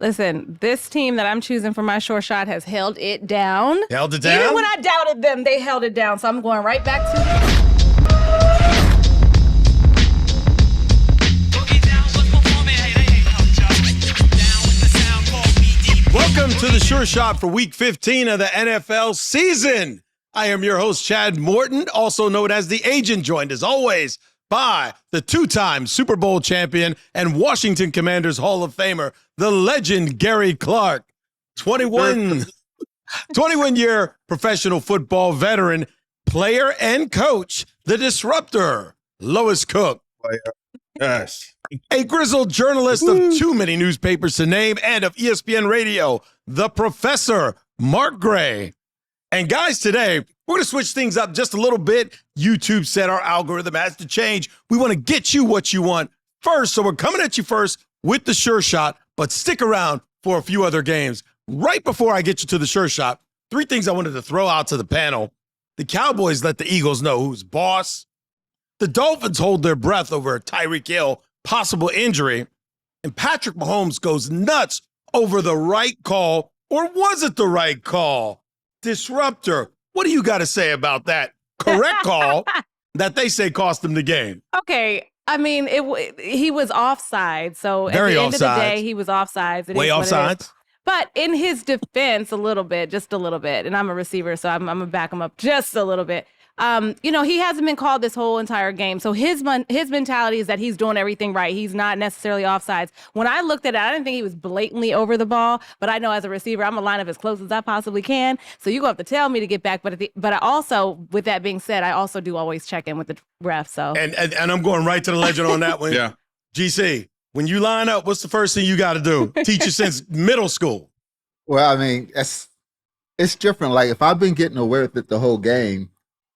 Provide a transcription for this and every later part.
Listen, this team that I'm choosing for my short shot has held it down. Held it down? Even when I doubted them, they held it down. So I'm going right back to Welcome to the Sure Shot for Week 15 of the NFL season. I am your host, Chad Morton, also known as The Agent, joined as always by the two-time Super Bowl champion and Washington Commanders Hall of Famer, the legend Gary Clark, 21-year professional football veteran, player and coach, the disruptor, Lois Cook. Yes. A grizzled journalist of too many newspapers to name and of ESPN Radio, the professor, Mark Gray. And guys, today, we're going to switch things up just a little bit. YouTube said our algorithm has to change. We want to get you what you want first, so we're coming at you first with the Sure Shot, but stick around for a few other games. Right before I get you to the Sure Shot, three things I wanted to throw out to the panel. The Cowboys let the Eagles know who's boss. The Dolphins hold their breath over a Tyreek Hill possible injury. And Patrick Mahomes goes nuts over the right call, or was it the right call? Disruptor, what do you got to say about that correct call that they say cost him the game? Okay. I mean, he was offside. So Very at the end offsides. of the day, he was offsides. Way offsides? But in his defense, just a little bit, and I'm a receiver, so I'm going to back him up just a little bit. He hasn't been called this whole entire game. So his mentality is that he's doing everything right. He's not necessarily offsides. When I looked at it, I didn't think he was blatantly over the ball, but I know as a receiver, I'm going to line up as close as I possibly can. So you're going to have to tell me to get back. But I also, with that being said, I also do always check in with the ref. So And I'm going right to the legend on that one. Yeah. GC, when you line up, what's the first thing you got to do? Teach you since middle school. Well, I mean, it's different. Like, if I've been getting away with it the whole game,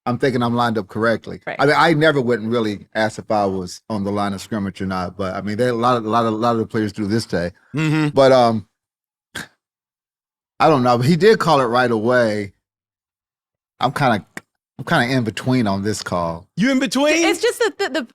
I'm thinking I'm lined up correctly. Right. I mean, I never wouldn't really ask if I was on the line of scrimmage or not. But I mean, a lot of the players do this day. Mm-hmm. But I don't know. But he did call it right away. I'm kind of in between on this call. You in between? it's just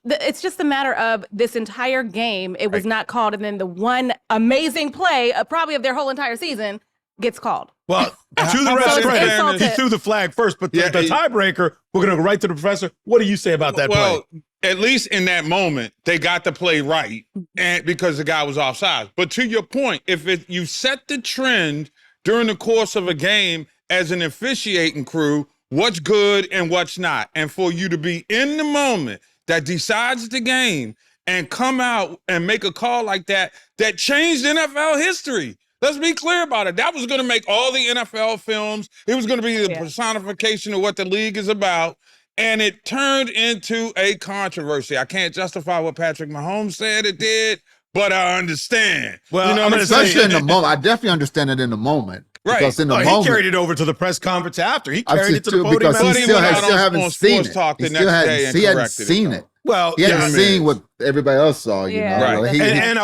it's just a matter of this entire game. It was not called, and then the one amazing play, probably of their whole entire season, gets called. Well, to the ref's it's credit, insulted. he threw the flag first, but the tiebreaker, we're going to go right to the professor. What do you say about that play? At least in that moment, they got the play right, and because the guy was offside. But to your point, if you set the trend during the course of a game as an officiating crew, what's good and what's not, and for you to be in the moment that decides the game and come out and make a call like that changed NFL history. Let's be clear about it. That was going to make all the NFL films. It was going to be the personification of what the league is about. And it turned into a controversy. I can't justify what Patrick Mahomes said it did, but I understand. Well, you know I'm what I'm Especially saying? in the moment. I definitely understand it in the moment. Right. Because in the He moment, carried it over to the press conference after. He I've carried seen it to the too, podium. because after. he still went out on hasn't Sports seen it. Talk the He next still day and hadn't corrected it, seen though. it. Well, He hadn't I mean, seen what everybody else saw, you Yeah. know. Right.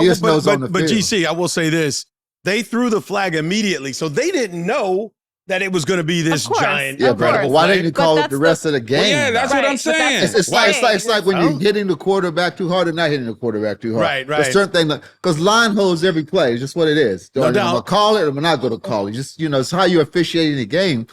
He just knows on the but field. GC, I will say this. They threw the flag immediately, so they didn't know that it was going to be this Of course. giant. Yeah, Of but course. why didn't you But call it that's the rest of the game? Well, yeah, that's what Right, I'm but that's- saying. It's like when you're hitting the quarterback too hard or not hitting the quarterback too hard. Right. There's certain thing because line holds every play. It's just what it is. No I'm doubt. gonna call it or I'm not gonna call it. Just it's how you're officiating the game.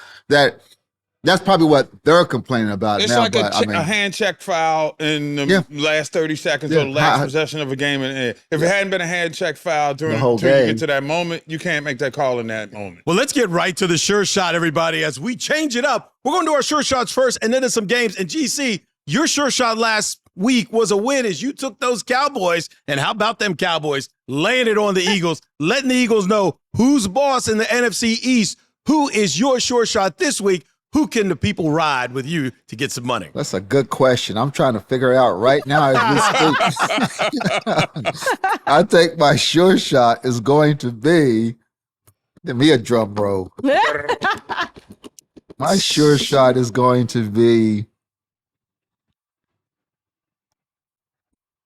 That's probably what they're complaining about It's now. like but a hand check foul in the last 30 seconds or the last possession of a game. And if it hadn't been a hand check foul during The whole until you game. get to that moment, you can't make that call in that moment. Well, let's get right to the Sure Shot, everybody, as we change it up. We're going to do our Sure Shots first, and then there's some games. And GC, your Sure Shot last week was a win as you took those Cowboys. And how about them Cowboys laying it on the Eagles, letting the Eagles know who's boss in the NFC East. Who is your Sure Shot this week? Who can the people ride with you to get some money? That's a good question. I'm trying to figure it out right now as we speak. I think my sure shot is going to be, give me a drum roll. My sure shot is going to be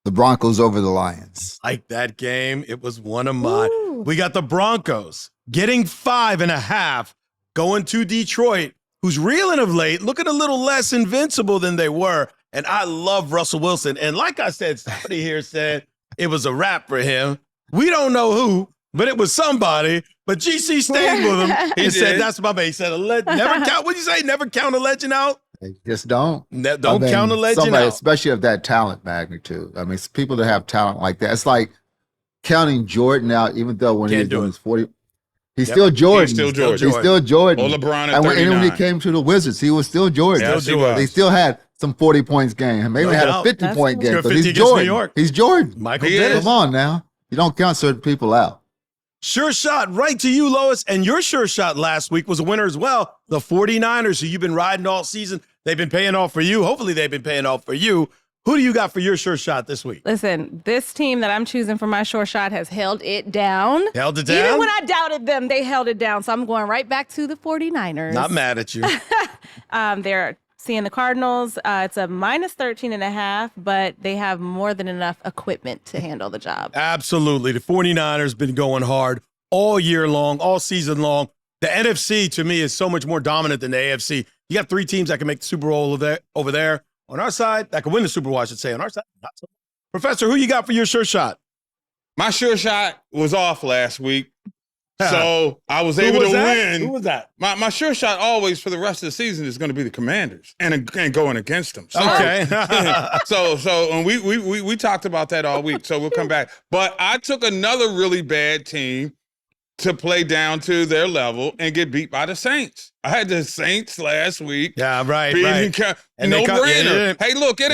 the Broncos over the Lions. Like that game, it was one of mine. Ooh. We got the Broncos getting 5.5, going to Detroit, who's reeling of late, looking a little less invincible than they were. And I love Russell Wilson. And like I said, somebody here said it was a wrap for him. We don't know who, but it was somebody. But GC stayed with him and said, did. "That's my man." He said, "Never count." What'd you say? Never count a legend out. They just don't. Don't count a legend somebody, out. especially of that talent magnitude. I mean, it's people that have talent like that. It's like counting Jordan out, even though when he was doing his 40, he's still Jordan. He's still Jordan. He's still Jordan. Or LeBron at and 39. when he came to the Wizards, he was still Jordan. Yes, he was. They still had some 40 points game. Maybe No had doubt. a 50-point game. Scored But 50 he's against New Jordan. York. He's Jordan. Michael He did is. it. Come on now. You don't count certain people out. Sure shot right to you, Lois. And your sure shot last week was a winner as well. The 49ers, who you've been riding all season, they've been paying off for you. Hopefully they've been paying off for you. Who do you got for your sure shot this week? Listen, this team that I'm choosing for my short shot has held it down. Held it down? Even when I doubted them, they held it down. So I'm going right back to the 49ers. Not mad at you. They're seeing the Cardinals. It's a minus 13.5, but they have more than enough equipment to handle the job. Absolutely. The 49ers been going hard all year long, all season long. The NFC, to me, is so much more dominant than the AFC. You got three teams that can make the Super Bowl over there. On our side, that can win the Super Bowl, I should say. On our side, not so. Professor, who you got for your sure shot? My sure shot was off last week. So I was able to win. Who was that? My sure shot always for the rest of the season is going to be the Commanders and going against them. So, Okay. and we talked about that all week. So we'll come back. But I took another really bad team to play down to their level and get beat by the Saints. I had the Saints last week. Yeah, right. And No they brainer. yeah, Hey, look, it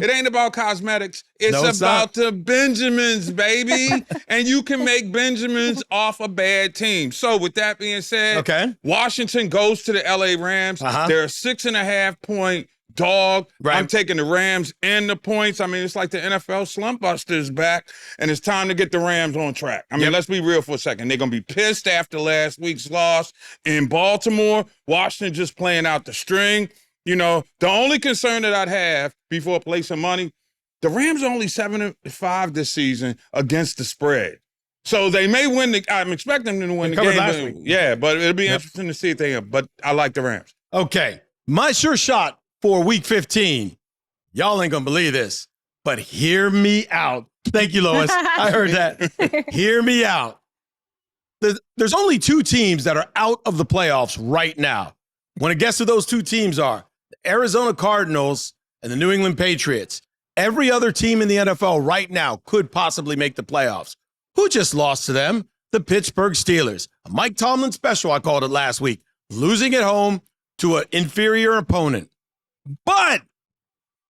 ain't about cosmetics. It's about the Benjamins, baby. And you can make Benjamins off a bad team. So with that being said, Okay. Washington goes to the LA Rams. They're a 6.5-point dog. Right. I'm taking the Rams and the points. I mean, it's like the NFL slump busters back, and it's time to get the Rams on track. I mean, let's be real for a second. They're going to be pissed after last week's loss in Baltimore. Washington just playing out the string. You know, the only concern that I'd have before placing money, the Rams are only 7-5 this season against the spread. So they may win. I'm expecting them to win the game. Last week. Yeah, but it'll be interesting to see if they. But I like the Rams. Okay. My sure shot for week 15. Y'all ain't gonna believe this, but hear me out. Thank you, Lois. I heard that. Hear me out. There's only two teams that are out of the playoffs right now. Want to guess who those two teams are? The Arizona Cardinals and the New England Patriots. Every other team in the NFL right now could possibly make the playoffs. Who just lost to them? The Pittsburgh Steelers. A Mike Tomlin special, I called it last week. Losing at home to an inferior opponent. But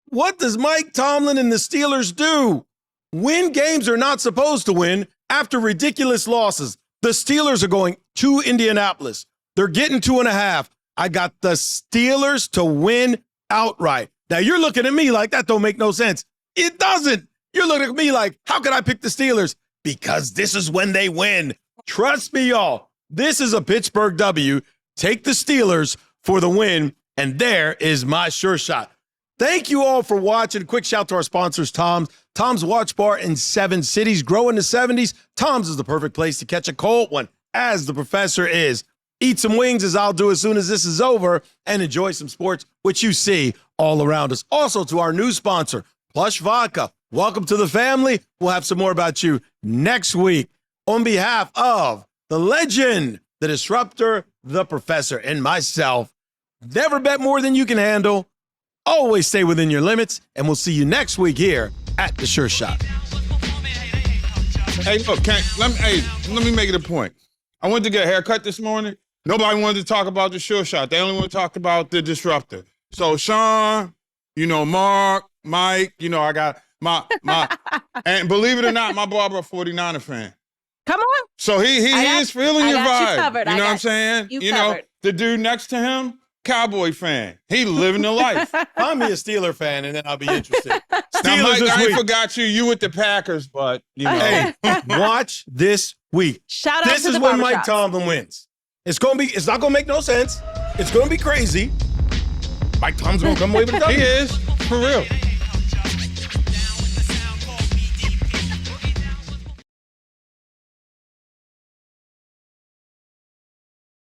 what does Mike Tomlin and the Steelers do? Win games they're not supposed to win after ridiculous losses. The Steelers are going to Indianapolis. They're getting 2.5. I got the Steelers to win outright. Now, you're looking at me like that don't make no sense. It doesn't. You're looking at me like, how can I pick the Steelers? Because this is when they win. Trust me, y'all. This is a Pittsburgh W. Take the Steelers for the win. And there is my sure shot. Thank you all for watching. Quick shout to our sponsors, Tom's. Tom's Watch Bar in 7 cities. Grow in the 70s. Tom's is the perfect place to catch a cold one, as the professor is. Eat some wings, as I'll do as soon as this is over, and enjoy some sports, which you see all around us. Also to our new sponsor, Plush Vodka. Welcome to the family. We'll have some more about you next week. On behalf of the legend, the disruptor, the professor, and myself, never bet more than you can handle. Always stay within your limits, and we'll see you next week here at The Sure Shot. Hey, look, let me make it a point. I went to get a haircut this morning. Nobody wanted to talk about the sure shot. They only want to talk about the disruptor. So Sean, Mark, Mike, I got my and believe it or not, my barber a 49er fan. Come on. So he is feeling your vibe. You covered. You know what I'm saying? Covered. The dude next to him, Cowboy fan. He living the life. Find me a Steeler fan, and then I'll be interested. Now, Steelers Mike, this I ain't week. forgot you with the Packers, but Hey, watch this week. Shout out This to is the when Mike barbershops. Tomlin wins. It's not gonna make no sense. It's gonna be crazy. Mike Tomlin's gonna come away with a he W. is, for real.